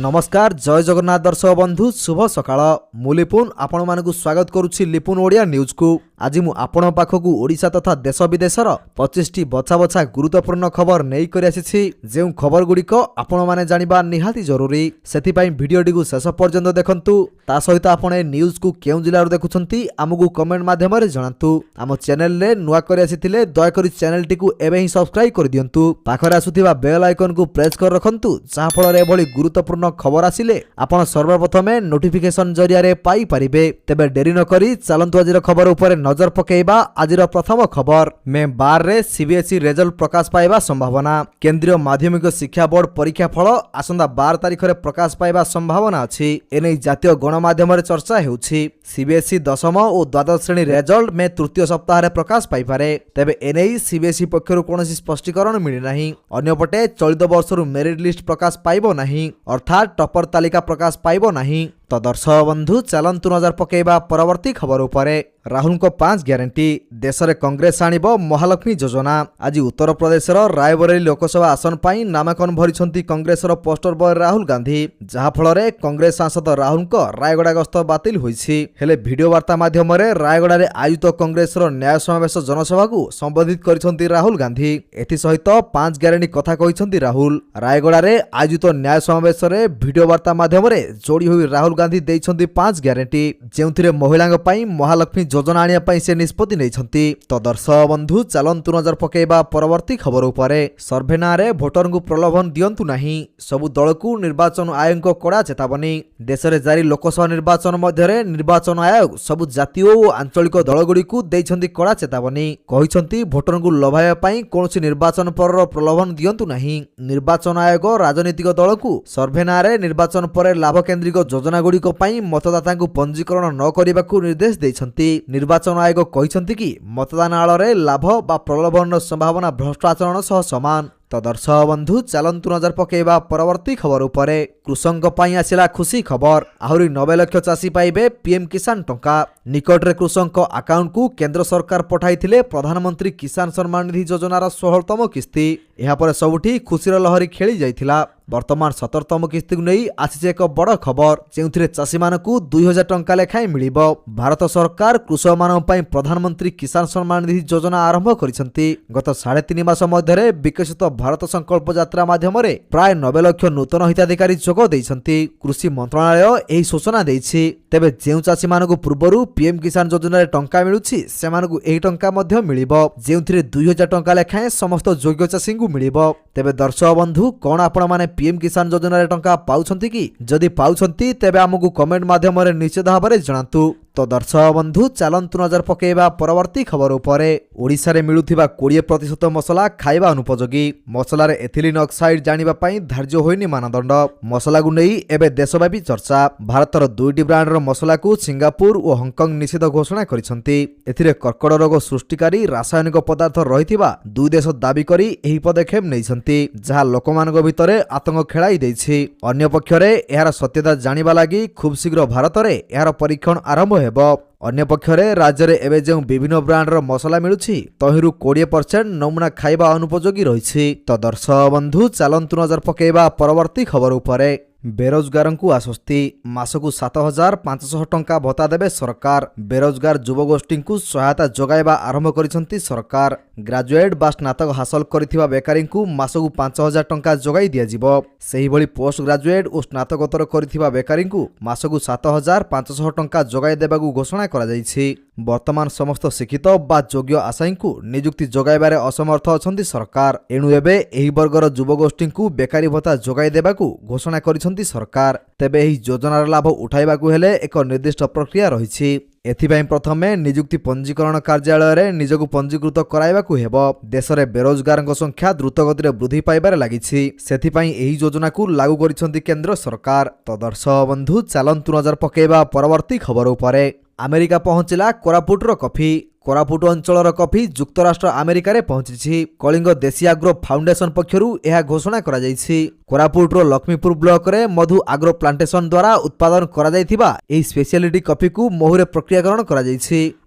नमस्कार जय जगन्नाथ दर्शक बंधु शुभ सकाळ मु लिपुन आपण मानकु स्वागत करुछि लिपुन ओडिया न्यूज को। आज मु आपण पाखकु ओडिशा तथा देश विदेशर 25टी बछा बछा गुरुत्वपूर्ण खबर नै करि आछि। जे खबर गुडिक आपण माने जानिबा निहाती जरूरी, सेति पई भिडियोटी को शेष पर्यंत देखंतु। ता सहित आपण ए न्यूज को केउ जिल्ला देखुछंती आमगु कमेंट माध्यम रे जणांतु। आम चैनल रे नुवा करि आसीथिले दया करि चैनल टी को एबे ही सब्सक्राइब कर दियंतु। पाखरे आसुथिबा बेल आइकन को प्रेस कर रखंतु, जहा फल रे एभली गुरुत्वपूर्ण खबर आसिले आपण सर्वप्रथमे नोटिफिकेशन जरिया रे पाई परिबे। तेबे डेरी न करी चलंतु आजिर खबर उपरे नजर पकेइबा। आजिर प्रथम खबर मे 12 रे सीबीएसई रिजल्ट प्रकाश पाइबा संभावना। केंद्रीय माध्यमिक शिक्षा बोर्ड परीक्षा फल आसंदा 12 तारिख रे प्रकाश पाइबा संभावना अछि। एनै जातीय गणमाध्यम रे चर्चा हेउछि। सीबीएसई दशम और द्वादश श्रेणी रिजल्ट मे तृतीय सप्ताह रे प्रकाश पाई पारे। तेबे एनै सीबीएसई पक्षरु कोनोसी स्पष्टीकरण मिलि नाही। अन्यपटे चलित वर्षरु मेरिट लिस्ट प्रकाश पाइबो नाही, अर्थात टॉपर तालिका प्रकाश पाइबो नाही। तो दर्शक बंधु चलंतु नजर पकेइबा परवर्ती खबर उपरे। राहुल को 5 ग्यारंटी देश में कांग्रेस आनिबो महालक्ष्मी योजना। आज उत्तर प्रदेश रायबरेली लोकसभा आसन पाई नामांकन भरिछंती कांग्रेस पोस्टर बॉय राहुल गांधी, जहा फल रे कांग्रेस सांसद राहुल को रायगड़ा गस्त बातिल होईछि। हेले वीडियो वार्ता माध्यम रे रायगड़ा रे आयोजित कांग्रेस न्याय समावेश जनसभा को संबोधित करिसंती राहुल गांधी। एथि सहित 5 ग्यारंटी कथा कहिसंती राहुल। रायगड़ा रे आयोजित न्याय समावेश रे वीडियो वार्ता माध्यम रे जोड़ी होई राहुल गांधी देइछंती 5 ग्यारंटी, जेउथिरे महिलांग पई महालक्ष्मी योजना आनिया पई से निष्पत्ति नैछंती। तो दर्शक बंधु चलंतु नजर पकेइबा परवर्ती खबर उपरे। सर्भे नारे भोटर को प्रलोभन दियंतु नाही, सबु दल को निर्वाचन आयोग को कड़ा चेतावनी। देश में जारी लोकसभा निर्वाचन मध्य निर्वाचन आयोग सबु जातीय और आंचलिक दल गुडी को देइछंती कड़ा चेतावनी। कहिसंती भोटर को लभाया पई कोनोसी निर्वाचन पर प्रलोभन दियंतु नाही। निर्वाचन आयोग राजनीतिक दल को सर्भे नारे निर्वाचन पर लाभ केंद्रिक योजना गुडी मतदाता को पंजीकरण न करने को निर्देश देइछंती। निर्वाचन आयोग कहिसंती कि मतदान आଳରେ लाभ बा प्रलोभन संभावना भ्रष्ट आचरण सह समान। तो दर्शक बंधु चलंतु नजर पकेइबा परवर्ती खबर उपरे। कृषक पई आसिला खुशी खबर, आहुरी 90 लाख चाषी पाइबे पीएम किसान टंका। निकट रे कृषक अकाउंट को केंद्र सरकार पठाइथिले प्रधानमंत्री किसान सम्मान निधि योजनार 16तम किस्ती। एहा पर सबुठी खुशीर लहरी खेली जाइथिला। वर्तमान 17तम किस्ती को नहीं आसी एक बड़ खबर, जेउथिरे चाषी मानकु 2000 टंका लेखाएं मिलिबो। भारत सरकार कृषक मानक पई प्रधानमंत्री किसान सम्मान निधि योजना आरंभ करिसंती। गत 3.5 मास मध्यरे विकसित भारत संकल्प यात्रा माध्यम रे प्राय 90 लाख नूतन हिताधिकारी जोग देइसंती। कृषि मंत्रालय एही सूचना देइछि। तेबे जेउ चाषी मानकु पूर्वरु पीएम किसान योजना रे टंका मिलुछि, सेमानकु एही टंका मध्य मिलिबो, जेउथिरे 2000 टंका लेखाएं समस्त योग्य चाषी को मिलिबो। तेबे दर्शक बंधु कोन आपण माने पीएम किसान योजना रे टंका पाउछंती कि? जदि पाउछंती तेबे हमकु कमेंट माध्यम रे निश्चित भाबरे जणांतु। तो दर्शक बंधु चलंतु नजर पकेइबा परवर्ती खबर उपरे। ओडिशा रे मिलुथिबा 20% मसला खाइबा अनुपयोगी। मसला रे एथिलीन ऑक्साइड जानिबा पई धार्य होइनी मानदंड। मसला गु नै एबे देशव्यापी चर्चा। भारतर 2टी ब्रांडर मसला को सिंगापुर और हांगकांग निषेध घोषणा करिसंती। एथिरे कर्कट रोग सृष्टिकारी रासायनिक पदार्थ रहिथिबा दुई देश दाबी करी एही पदक्षेप नैसंती, जहा लोकमानक भितरे आतंक खेलाई दैछि। अन्य पक्षरे एहार सत्यता जानिबा लागि खूब शीघ्र भारत रे एहार परीक्षण आरंभ हेबो। अन्य पक्षरे राज्य रे एबे जो विभिन्न ब्रांडर मसला मिलुछि तहिरु 20% नमूना खाइबा अनुपयोगी रहिछि। तो दर्शक बंधु चलंतु नजर पकेइबा परवर्ती खबर उपरे। बेरोजगार को आश्वस्ति, मासकु 7500 टंका भत्ता देबे सरकार। बेरोजगार युवगोष्ठी को सहायता जोगाइबा आरंभ करिसंती सरकार। ग्रेजुएट बा स्नातक हासिल करिथिबा बेकारी को मासकु 5000 टंका जोगाई दिया जिवो। सेही भली पोस्ट ग्रेजुएट और स्नातकोत्तर करिथिबा बेकारी को मासकु 7500 टंका जोगाई देबाकू घोषणा करा जाइछि। वर्तमान समस्त शिक्षित बा योग्य आशायी को नियुक्ति जोगाइबारे असमर्थ अछंती सरकार। एणु एबे एही वर्गर युवगोष्ठी को बेकारी भत्ता जोगाई देबाकू घोषणा करिसंती सरकार। तेबे एही योजनार लाभ उठाइबाकू हेले एक निर्दिष्ट प्रक्रिया रहिछि। एथिपाई प्रथमे नियुक्ति पंजीकरण कार्यालय रे निजकु पंजीकृत कराइबाकू हेबो। देश रे बेरोजगार संख्या द्रुत गति रे वृद्धि पाइबारे लागिछि, सेथिपाई एही योजना को लागू करिसंती केंद्र सरकार। तो दर्शक बंधु चलंतु नजर पकेइबा परवर्ती खबर उपरे। अमेरिका पहुंचला कोरापुटर कॉफी। कोरापुट अंचलर कॉफी जुक्तराष्ट्र अमेरिका रे पहुंची। कलिंग देशी आग्रो फाउंडेशन पक्षरु यह घोषणा करा जायछि। कोरापुटर लक्ष्मीपुर ब्लॉक रे मधु आग्रो प्लांटेशन द्वारा उत्पादन करा जायथिबा एही स्पेशलिटी कॉफी को महुरे प्रक्रियाकरण करा जायछि।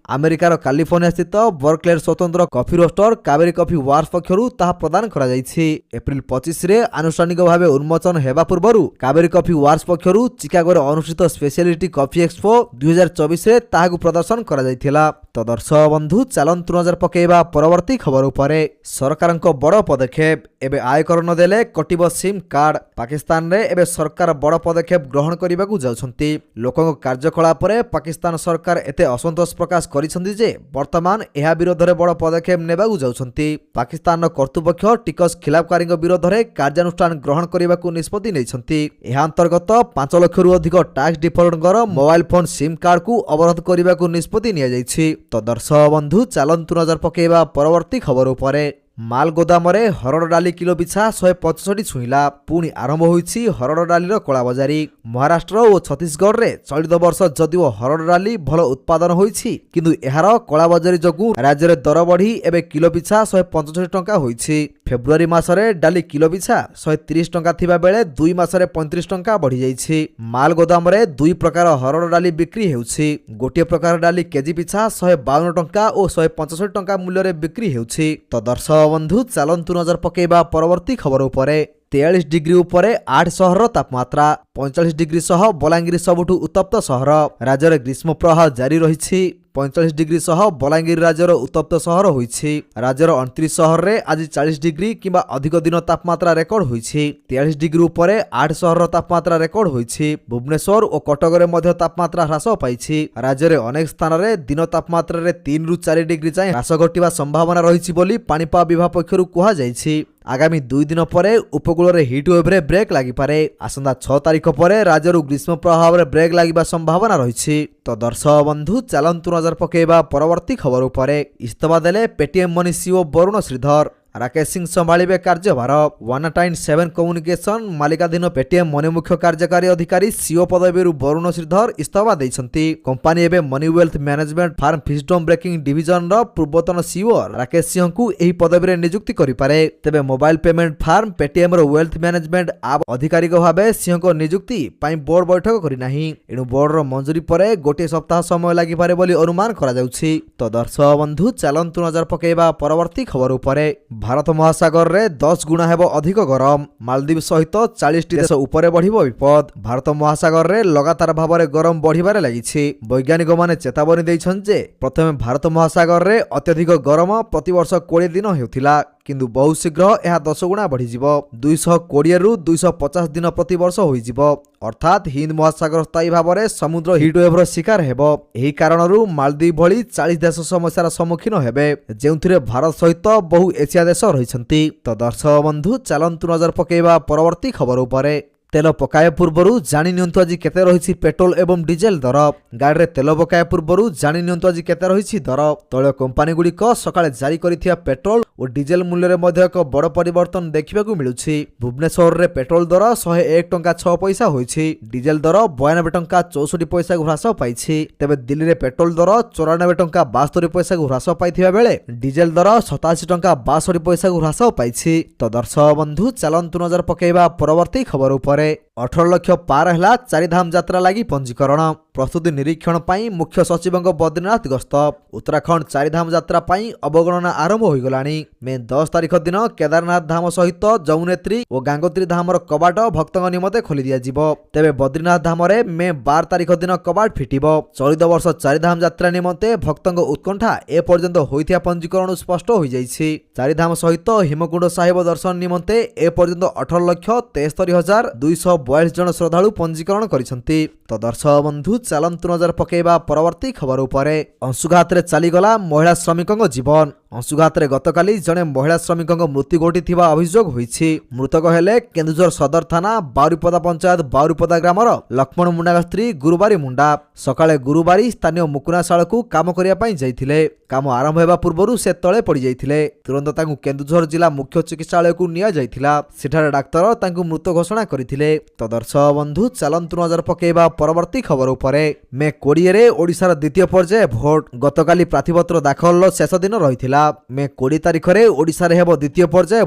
ଆମେରିକାର କାଲିଫର୍ଣ୍ଣିଆ ସ୍ଥିତ ବର୍କଲେର ସ୍ୱତନ୍ତ୍ର coffee roster Kaveri coffee wars ପକ୍ଷରୁ ତାହା ପ୍ରଦାନ କରାଯାଇଛି। ଏପ୍ରିଲ 25ରେ ଆନୁଷ୍ଠାନିକ ଭାବେ ଉନ୍ମୋଚନ ହେବା ପୂର୍ବରୁ କାବେରୀ କଫି ୱାର୍ସ ପକ୍ଷରୁ ଚିକାଗୋରେ ଅନୁଷ୍ଠିତ ସ୍ପେଶିଆଲିଟି କଫି ଏକ୍ସପୋ 2024ରେ ତାହାକୁ ପ୍ରଦର୍ଶନ କରାଯାଇଥିଲା। ତ ଦର୍ଶକ ବନ୍ଧୁ ଚାଲନ୍ତୁ ନଜର ପକାଇବା ପରବର୍ତ୍ତୀ ଖବର ଉପରେ। ସରକାରଙ୍କ ବଡ଼ ପଦକ୍ଷେପ, ଏବେ ଆୟକର ନଦେଲେ କଟିବ ସିମ୍ କାର୍ଡ। ପାକିସ୍ତାନରେ ଏବେ ସରକାର ବଡ଼ ପଦକ୍ଷେପ ଗ୍ରହଣ କରିବାକୁ ଯାଉଛନ୍ତି। ଲୋକଙ୍କ କାର୍ଯ୍ୟକଳାପରେ ପାକିସ୍ତାନ ସରକାର ଏତେ ଅସନ୍ତୋଷ ପ୍ରକାଶ କରିଛନ୍ତି ଯେ ବର୍ତ୍ତମାନ ଏହା ବିରୋଧରେ ବଡ଼ ପଦକ୍ଷେପ ନେବାକୁ ଯାଉଛନ୍ତି। ପାକିସ୍ତାନର କର୍ତ୍ତୃପକ୍ଷ ଟିକସ ଖିଲାପକାରୀଙ୍କ ବିରୋଧରେ କାର୍ଯ୍ୟାନୁଷ୍ଠାନ ଗ୍ରହଣ କରିବାକୁ ନିଷ୍ପତ୍ତି ନେଇଛନ୍ତି। ଏହା ଅନ୍ତର୍ଗତ 5 ଲକ୍ଷରୁ ଅଧିକ ଟ୍ୟାକ୍ସ ଡିଫଲ୍ଟଙ୍କର ମୋବାଇଲ ଫୋନ୍ ସିମ୍ କାର୍ଡକୁ ଅବରୋଧ କରିବାକୁ ନିଷ୍ପତ୍ତି ନିଆଯାଇଛି। ତ ଦର୍ଶକ ବନ୍ଧୁ ଚାଲନ୍ତୁ ନଜର ପକାଇବା ପରବର୍ତ୍ତୀ ଖବର ଉପରେ। ମାଲ ଗୋଦାମରେ ହରଡ଼ ଡାଲି କିଲୋ ପିଛା 165 ଛୁଇଁଲା। ପୁଣି ଆରମ୍ଭ ହୋଇଛି ହରଡ଼ ଡାଲିର କଳାବଜାରୀ। ମହାରାଷ୍ଟ୍ର ଓ ଛତିଶଗଡ଼ରେ ଚଳିତ ବର୍ଷ ଯଦିଓ ହରଡ଼ ଡାଲି ଭଲ ଉତ୍ପାଦନ ହୋଇଛି, କିନ୍ତୁ ଏହାର କଳାବଜାରୀ ଯୋଗୁଁ ରାଜ୍ୟରେ ଦର ବଢ଼ି ଏବେ କିଲୋ ପିଛା 165 ଟଙ୍କା ହୋଇଛି। ଫେବୃଆରୀ ମାସରେ ଡାଲି କିଲୋ ପିଛା 130 ଟଙ୍କା ଥିବା ବେଳେ 2 ମାସରେ 35 ଟଙ୍କା ବଢ଼ିଯାଇଛି। ମାଲ ଗୋଦାମରେ 2 ପ୍ରକାର ହରଡ଼ ଡାଲି ବିକ୍ରି ହେଉଛି। ଗୋଟିଏ ପ୍ରକାର ଡାଲି କେଜି ପିଛା 152 ଟଙ୍କା ଓ 165 ଟଙ୍କା ମୂଲ୍ୟରେ ବିକ୍ରି ହେଉଛି। ତ ଦର୍ଶକ ବନ୍ଧୁ ଚାଲନ୍ତୁ ନଜର ପକାଇବା ପରବର୍ତ୍ତୀ ଖବର ଉପରେ। 43 ଡିଗ୍ରୀ ଉପରେ 8 ସହରର ତାପମାତ୍ରା। 45 ଡିଗ୍ରୀ ସହ ବଲାଙ୍ଗୀର ସବୁଠୁ ଉତ୍ତପ୍ତ ସହର। ରାଜ୍ୟରେ ଗ୍ରୀଷ୍ମ ପ୍ରବାହ ଜାରି ରହିଛି। 45 ଡିଗ୍ରୀ ସହ ବଲାଙ୍ଗୀର ରାଜ୍ୟର ଉତ୍ତପ୍ତ ସହର ହୋଇଛି। ରାଜ୍ୟର 29 ସହରରେ ଆଜି 40 ଡିଗ୍ରୀ କିମ୍ବା ଅଧିକ ଦିନ ତାପମାତ୍ରା ରେକର୍ଡ ହୋଇଛି। 43 ଡିଗ୍ରୀ ଉପରେ 8 ସହରର ତାପମାତ୍ରା ରେକର୍ଡ ହୋଇଛି। ଭୁବନେଶ୍ୱର ଓ କଟକରେ ମଧ୍ୟ ତାପମାତ୍ରା ହ୍ରାସ ପାଇଛି। ରାଜ୍ୟରେ ଅନେକ ସ୍ଥାନରେ ଦିନ ତାପମାତ୍ରାରେ 3 ରୁ 4 ଡିଗ୍ରୀ ଯାଏଁ ହ୍ରାସ ଘଟିବା ସମ୍ଭାବନା ରହିଛି ବୋଲି ପାଣିପାଗ ବିଭାଗ ପକ୍ଷରୁ କୁହାଯାଇଛି। ଆଗାମୀ 2 ଦିନ ପରେ ଉପକୂଳରେ ହିଟ୍ ୱେଭରେ ବ୍ରେକ୍ ଲାଗିପାରେ। ଆସନ୍ତା 6 ତାରିଖ ପରେ ରାଜ୍ୟରୁ ଗ୍ରୀଷ୍ମ ପ୍ରଭାବରେ ବ୍ରେକ୍ ଲାଗିବା ସମ୍ଭାବନା ରହିଛି। ତ ଦର୍ଶକ ବନ୍ଧୁ ଚାଲନ୍ତୁ ନଜର ପକାଇବା ପରବର୍ତ୍ତୀ ଖବର ଉପରେ। ଇସ୍ତଫା ଦେଲେ Paytm money CEO Varun Sridhar. Rakesh Singh ସମ୍ଭାଳିବେ କାର୍ଯ୍ୟଭାର। 197 କମ୍ୟୁନିକେସନ ମାଲିକାଧୀନ ପେଟିଏମ୍ ମନି ମୁଖ୍ୟ କାର୍ଯ୍ୟକାରୀ ଅଧିକାରୀ ସିଓ ପଦବୀରୁ ବରୁଣ ଶ୍ରୀଧର ଇସ୍ତଫା ଦେଇଛନ୍ତି। କମ୍ପାନୀ ଏବେ money wealth management firm Fisdom broking ଡିଭିଜନର ପୂର୍ବତନ ସିଓ ରାକେଶ ସିଂଙ୍କୁ ଏହି ପଦବୀରେ ନିଯୁକ୍ତି କରିପାରେ। ତେବେ ମୋବାଇଲ ପେମେଣ୍ଟ ଫାର୍ମ ପେଟିଏମ୍ର ୱେଲ୍ଥ ମ୍ୟାନେଜମେଣ୍ଟ ଆପ୍ ଅଧିକାରୀଙ୍କ ଭାବେ ସିଂଙ୍କ ନିଯୁକ୍ତି ପାଇଁ ବୋର୍ଡ ବୈଠକ କରିନାହିଁ। ଏଣୁ ବୋର୍ଡର ମଞ୍ଜୁରୀ ପରେ ଗୋଟିଏ ସପ୍ତାହ ସମୟ ଲାଗିପାରେ ବୋଲି ଅନୁମାନ କରାଯାଉଛି। ତ ଦର୍ଶକ ବନ୍ଧୁ ଚାଲନ୍ତୁ ନଜର ପକାଇବା ପରବର୍ତ୍ତୀ ଖବର ଉପରେ। ଭାରତ ମହାସାଗରରେ 10 ଗୁଣା ହେବ ଅଧିକ ଗରମ। ମାଳଦ୍ୱୀପ ସହିତ 40ଟି ଦେଶ ଉପରେ ବଢ଼ିବ ବିପଦ। ଭାରତ ମହାସାଗରରେ ଲଗାତାର ଭାବରେ ଗରମ ବଢ଼ିବାରେ ଲାଗିଛି। ବୈଜ୍ଞାନିକମାନେ ଚେତାବନୀ ଦେଇଛନ୍ତି ଯେ ପ୍ରଥମେ ଭାରତ ମହାସାଗରରେ ଅତ୍ୟଧିକ ଗରମ ପ୍ରତିବର୍ଷ 20 ଦିନ ହେଉଥିଲା, କିନ୍ତୁ ବହୁ ଶୀଘ୍ର ଏହା 10 ଗୁଣା ବଢ଼ିଯିବ। 220ରୁ 250 ଦିନ ପ୍ରତିବର୍ଷ ହୋଇଯିବ। ଅର୍ଥାତ୍ ହିନ୍ଦ ମହାସାଗର ସ୍ଥାୟୀ ଭାବରେ ସମୁଦ୍ର ହିଟ୍ ୱେଭର ଶିକାର ହେବ। ଏହି କାରଣରୁ ମାଳଦ୍ୱୀପ ଭଳି 40 ଦେଶ ସମସ୍ୟାର ସମ୍ମୁଖୀନ ହେବେ, ଯେଉଁଥିରେ ଭାରତ ସହିତ ବହୁ ଏସିଆ ଦେଶ ରହିଛନ୍ତି। ତ ଦର୍ଶକ ବନ୍ଧୁ ଚାଲନ୍ତୁ ନଜର ପକାଇବା ପରବର୍ତ୍ତୀ ଖବର ଉପରେ। ତେଲ ପକାଇବା ପୂର୍ବରୁ ଜାଣି ନିଅନ୍ତୁ ଆଜି କେତେ ରହିଛି ପେଟ୍ରୋଲ ଏବଂ ଡିଜେଲ ଦର। ଗାଡ଼ିରେ ତେଲ ପକାଇବା ପୂର୍ବରୁ ଜାଣି ନିଅନ୍ତୁ ଆଜି କେତେ ରହିଛି ଦର। ତୈଳ କମ୍ପାନୀଗୁଡ଼ିକ ସକାଳେ ଜାରି କରିଥିବା ପେଟ୍ରୋଲ ଓ ଡିଜେଲ ମୂଲ୍ୟରେ ମଧ୍ୟ ଏକ ବଡ଼ ପରିବର୍ତ୍ତନ ଦେଖିବାକୁ ମିଳୁଛି। ଭୁବନେଶ୍ୱରରେ ପେଟ୍ରୋଲ ଦର 101 ଟଙ୍କା 6 ପଇସା ହୋଇଛି। ଡିଜେଲ ଦର 92 ଟଙ୍କା 64 ପଇସାକୁ ହ୍ରାସ ପାଇଛି। ତେବେ ଦିଲ୍ଲୀରେ ପେଟ୍ରୋଲ ଦର 94 ଟଙ୍କା 72 ପଇସାକୁ ହ୍ରାସ ପାଇଥିବା ବେଳେ ଡିଜେଲ ଦର 87 ଟଙ୍କା 62 ପଇସାକୁ ହ୍ରାସ ପାଇଛି। ତ ଦର୍ଶକ ବନ୍ଧୁ ଚାଲନ୍ତୁ ନଜର ପକାଇବା ପରବର୍ତ୍ତୀ ଖବର ଉପରେ। 18 ଲକ୍ଷ ପାର ହେଲା ଚାରିଧାମ ଯାତ୍ରା ଲାଗି ପଞ୍ଜୀକରଣ। ପ୍ରସ୍ତୁତି ନିରୀକ୍ଷଣ ପାଇଁ ମୁଖ୍ୟ ସଚିବଙ୍କ ବଦ୍ରିନାଥ ଗସ୍ତ। ଉତ୍ତରାଖଣ୍ଡ ଚାରିଧାମ ଯାତ୍ରା ପାଇଁ ଅବଗଣନା ଆରମ୍ଭ ହୋଇଗଲାଣି। ମେ 10 ତାରିଖ ଦିନ କେଦାରନାଥ ଧାମ ସହିତ ଯମୁନେତ୍ରୀ ଓ ଗାଙ୍ଗୋତ୍ରୀ ଧାମର କବାଟ ଭକ୍ତଙ୍କ ନିମନ୍ତେ ଖୋଲି ଦିଆଯିବ। ତେବେ ବଦ୍ରିନାଥ ଧାମରେ ମେ 12 ତାରିଖ ଦିନ କବାଟ ଫିଟିବ। ଚଳିତ ବର୍ଷ ଚାରିଧାମ ଯାତ୍ରା ନିମନ୍ତେ ଭକ୍ତଙ୍କ ଉତ୍କଣ୍ଠା ଏପର୍ଯ୍ୟନ୍ତ ହୋଇଥିବା ପଞ୍ଜୀକରଣରୁ ସ୍ପଷ୍ଟ ହୋଇଯାଇଛି। ଚାରିଧାମ ସହିତ ହିମକୁଣ୍ଡ ସାହିବ ଦର୍ଶନ ନିମନ୍ତେ ଏପର୍ଯ୍ୟନ୍ତ 18,73,242 ଜଣ ଶ୍ରଦ୍ଧାଳୁ ପଞ୍ଜୀକରଣ କରିଛନ୍ତି। ତ ଦର୍ଶକ ବନ୍ଧୁ ଚାଲନ୍ତୁ ନଜର ପକାଇବା ପରବର୍ତ୍ତୀ ଖବର ଉପରେ। ଅଂଶୁଘାତରେ ଚାଲିଗଲା ମହିଳା ଶ୍ରମିକଙ୍କ ଜୀବନ। ଅଂଶୁଘାତରେ ଗତକାଲି ଜଣେ ମହିଳା ଶ୍ରମିକଙ୍କ ମୃତ୍ୟୁ ଘଟିଥିବା ଅଭିଯୋଗ ହୋଇଛି। ମୃତକ ହେଲେ କେନ୍ଦୁଝର ସଦର ଥାନା ବାଉରିପଦା ପଞ୍ଚାୟତ ବାଉରିପଦା ଗ୍ରାମର ଲକ୍ଷ୍ମଣ ମୁଣ୍ଡାଙ୍କ ସ୍ତ୍ରୀ ଗୁରୁବାରୀ ମୁଣ୍ଡା। ସକାଳେ ଗୁରୁବାରୀ ସ୍ଥାନୀୟ ମୁକୁନାଶାଳକୁ କାମ କରିବା ପାଇଁ ଯାଇଥିଲେ। କାମ ଆରମ୍ଭ ହେବା ପୂର୍ବରୁ ସେ ତଳେ ପଡ଼ିଯାଇଥିଲେ। ତୁରନ୍ତ ତାଙ୍କୁ କେନ୍ଦୁଝର ଜିଲ୍ଲା ମୁଖ୍ୟ ଚିକିତ୍ସାଳୟକୁ ନିଆଯାଇଥିଲା। ସେଠାରେ ଡାକ୍ତର ତାଙ୍କୁ ମୃତ ଘୋଷଣା କରିଥିଲେ। ତ ଦର୍ଶକ ବନ୍ଧୁ ଚାଲନ୍ତୁ ନଜର ପକାଇବା ପରବର୍ତ୍ତୀ ଖବର ଉପରେ। ମେ 20ରେ ଓଡ଼ିଶାର ଦ୍ୱିତୀୟ ପର୍ଯ୍ୟାୟ ଭୋଟ। ଗତକାଲି ପ୍ରାର୍ଥୀପତ୍ର ଦାଖଲର ଶେଷ ଦିନ ରହିଥିଲା। मे 20 तारिख में ओडिशा रे हेबो द्वितीय पर्याय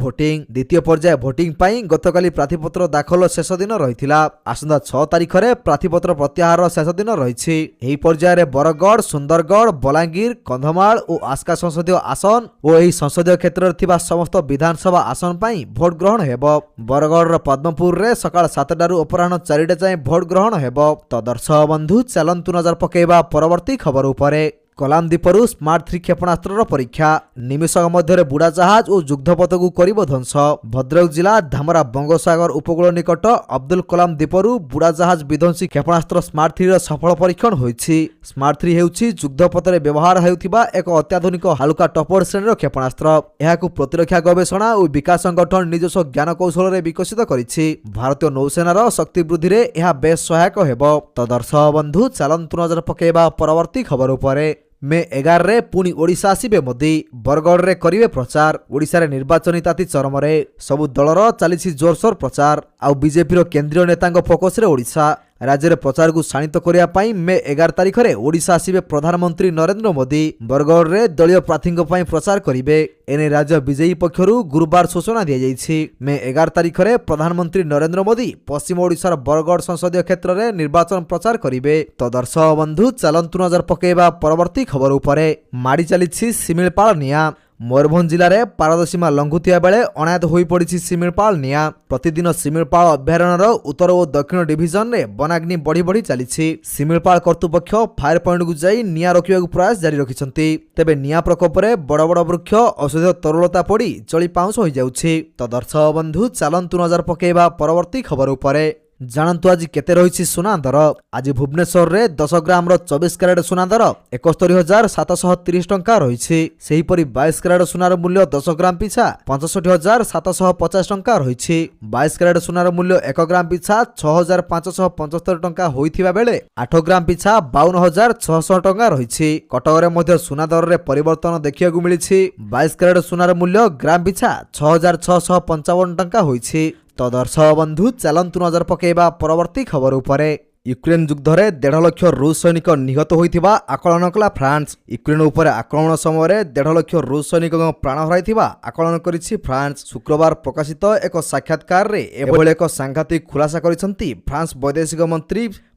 भोटिंग पई गतकाली प्रार्थीपत्र दाखल शेष दिन रहिथिला। आसंदा 6 तारिख में प्रार्थीपत्र प्रत्याहार शेष दिन रहिछि। एही पर्याय रे बरगढ़, सुंदरगढ़, बलांगीर, कंधमाल और आस्का संसदीय आसन और एही संसदीय क्षेत्र रे थिबा समस्त विधानसभा आसन पई भोट ग्रहण हेबो। बरगढ़ रो पद्मपुर रे सकाळ 7 अपराह्न 4 जाए भोट ग्रहण हेबो। तो दर्शक बंधु चलंतु नजर पकेबा परवर्ती खबर उपरे। कलामदीपरू स्मार्ट 3 क्षेपणास्त्र परीक्षा निमिषक मध्य बुड़ा जहाज और युद्धपथकू करिबो ध्वंस। भद्रक जिला धामरा बंगोसागर उपकूल निकट अब्दुल कलाम द्वीपरू बुड़ा जहाज विध्वंसी क्षेपणास्त्र स्मार्ट 3 सफल परीक्षण होईछि। स्मार्ट 3 हेउछि युद्धपथरे व्यवहार हेउथिबा एक अत्याधुनिक हालुका टपर श्रेणीर क्षेपणास्त्र। एहाकू प्रतिरक्षा गवेषणा और विकास संगठन निजस्व ज्ञान कौशल रे विकसित करिछि। भारतीय नौसेनार शक्ति वृद्धि रे एहा बेस सहायक हेबो। तो दर्शक बंधु चलंतु नजर पकेबा परवर्ती खबर उपरे। मे 11 रे पुणी ओडिशा आसिबे मोदी। बरगढ़ रे करिवे प्रचार। ओडिशा रे निर्वाचनी ताती चरम रे सबु दलर चलिछि जोरसोर प्रचार। आउ बीजेपी रो केंद्रीय नेतांग फोकस रे ओडिशा। राज्य में प्रचार को शाणित करने मे 11 तारिख में ओडिशा आसिबे प्रधानमंत्री नरेंद्र मोदी। बरगढ़ रे दलीय प्रार्थी प्रचार करिवे। एने राज्य बीजेपी पक्षरु गुरुवार सूचना दिया जाइछि। मे 11 तारिख में प्रधानमंत्री नरेंद्र मोदी पश्चिम ओडिशार बरगढ़ संसदीय क्षेत्र में निर्वाचन प्रचार करिवे। तो दर्शक बंधु चलंतु नजर पकेबा परवर्ती खबर उपरे। माड़ी चलिछि शिमिलपाल निया। मयूरभंज जिले में पारदसीमा लंघुथिया बेले अनायत हो पड़ी शिमिलपाल निया। प्रतिदिन शिमिलपाल अभयारण्यर उत्तर और दक्षिण डिविजन में वनाग्नि बढ़ी बढ़ी चली। शिमिलपाल कर्तृपक्ष फायर पॉइंट को जाई निया रोकवा प्रयास जारी रखिछंती। तेबे निया प्रकोप रे बड़ बड़ वृक्ष औषधीय तरुलता पड़ी जली पाउंस हो जाउछि। तो दर्शक बंधु चलंतु नजर पकेबा परवर्ती खबर उपरे। जानतु आज केते रही सुना दर। आज भुवनेश्वर रे 10 ग्राम 24 क्यारेट सुना दर 71,730 टंका रही। सेहीपरि 22 क्यारेट सुनार मूल्य 10 ग्राम पिछा 65,750 टंका रही। 22 क्यारेट सुनार मूल्य 1 ग्राम पिछा 6,575 टंका होइथिबा बेले 8 ग्राम पिछा 52,600 टंका रही। कटक रे मध्य सुना दर रे परिवर्तन देखिया को मिली। 22 क्यारेट सुनार मूल्य ग्राम पिछा 6,655 टंका होइछि। तो दर्शक बंधु चलंतु नजर पकेबा परवर्ती खबर उपरे। यूक्रेन युद्ध में 1.5 लाख रूस सैनिक निहत होइथिबा आकलन कला फ्रांस। यूक्रेन उपर आक्रमण समय 1.5 लाख रूस सैनिक प्राण हराइथिबा आकलन करिछि फ्रांस। शुक्रवार प्रकाशित एक साक्षात्कार रे एभଳି एक सांघातिक खुलासा करिसंती फ्रांस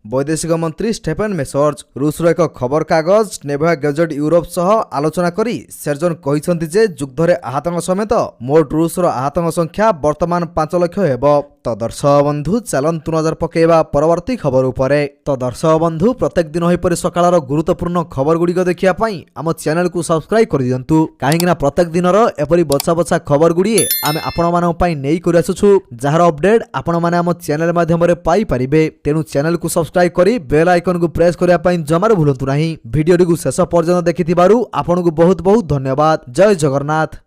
वैदेशिक मंत्री स्टेफेन मेसर्ज। रूस एक खबर कागज नेभा गजेट यूरोप सह आलोचना करी सेर्जन कहिसंती जे युद्ध में आहतों समेत मोट रूस आहतों संख्या वर्तमान 5 लाख हेबो। तो दर्शक बंधु चलंतु नजर पकेबा परवर्ती खबर उपरे। तो दर्शक बंधु प्रत्येक दिन होइपरि सकाळर गुरुत्वपूर्ण खबर गुड़िक देखिया पई आम चैनल को सब्सक्राइब कर दियंतु। काहेकि प्रत्येक दिनर एपरि बछा बछा खबर गुड़िए आमे आपण मानन पई नेई करि आसुछु। जहार अपडेट आपण माने आम चैनल माध्यम रे पाई परिबे। तेनु चैनल को सब्सक्राइब करी बेल आइकन को प्रेस करिया पई जमार भूलंतु नाही। वीडियो को शेष पर्यंत देखिथिबारु आपनको बहुत बहुत धन्यवाद। जय जगन्नाथ।